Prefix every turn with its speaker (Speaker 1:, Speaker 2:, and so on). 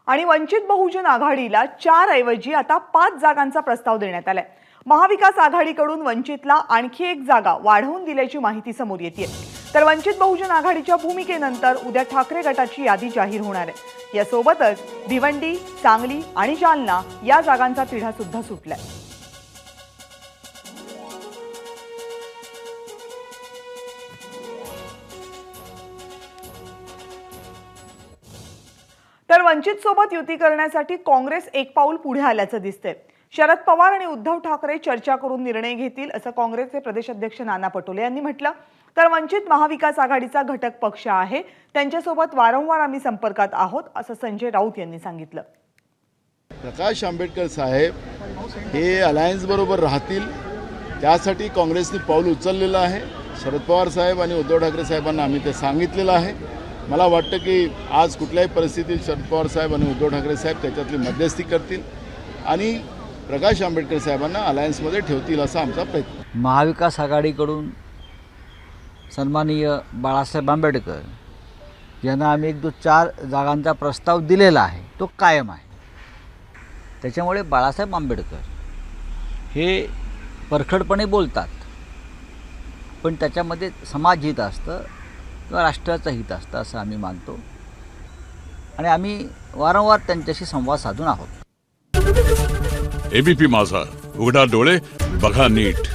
Speaker 1: आणि वंचित बहुजन आघाडीला 4 ऐवजी आता 5 जागांचा प्रस्ताव देण्यात आलाय। महाविकास आघाडीकडून वंचितला आणखी एक जागा वाढवून दिल्याची माहिती समोर येते। तर वंचित बहुजन आघाडीच्या भूमिकेनंतर उद्या ठाकरे गटाची यादी जाहीर होणार आहे। यासोबतच भिवंडी, सांगली आणि जालना या जागांचा तिढा सुद्धा सुटलाय। तर वंचित सोबत युती करण्यासाठी काँग्रेस एक पाऊल पुढे आल्याचं दिसतंय। शरद पवार आणि उद्धव ठाकरे चर्चा करून निर्णय घेतील असं काँग्रेसचे प्रदेश अध्यक्ष नाना पटोले यांनी म्हटलं। तर वंचित महाविकास आघाडीचा घटक पक्ष आहे, त्यांच्यासोबत वारंवार आम्ही संपर्कात आहोत असं संजय राऊत यांनी सांगितलं।
Speaker 2: प्रकाश आंबेडकर साहेब हे अलायन्स बरोबर राहतील त्यासाठी काँग्रेसने पाऊल उचललेलं आहे। शरद पवार साहेब आणि उद्धव ठाकरे साहेबांना आम्ही ते सांगितलेलं आहे। मला वाटतं की आज कुठल्याही परिस्थितीत शरद पवार साहेब आणि उद्धव ठाकरे साहेब त्याच्यातली मध्यस्थी करतील आणि प्रकाश आंबेडकर साहेबांना अलायन्समध्ये ठेवतील असा आमचा प्रयत्न।
Speaker 3: महाविकास आघाडीकडून सन्माननीय बाळासाहेब आंबेडकर यांना आम्ही 1-4 जागांचा प्रस्ताव दिलेला आहे, तो कायम आहे। त्याच्यामुळे बाळासाहेब आंबेडकर हे परखडपणे बोलतात, पण त्याच्यामध्ये समाजहित असतं किंवा राष्ट्राचं हित असतं असं आम्ही मानतो आणि आम्ही वारंवार त्यांच्याशी संवाद साधून आहोत।
Speaker 4: एबीपी माझा, उघडा डोळे बघा नीट।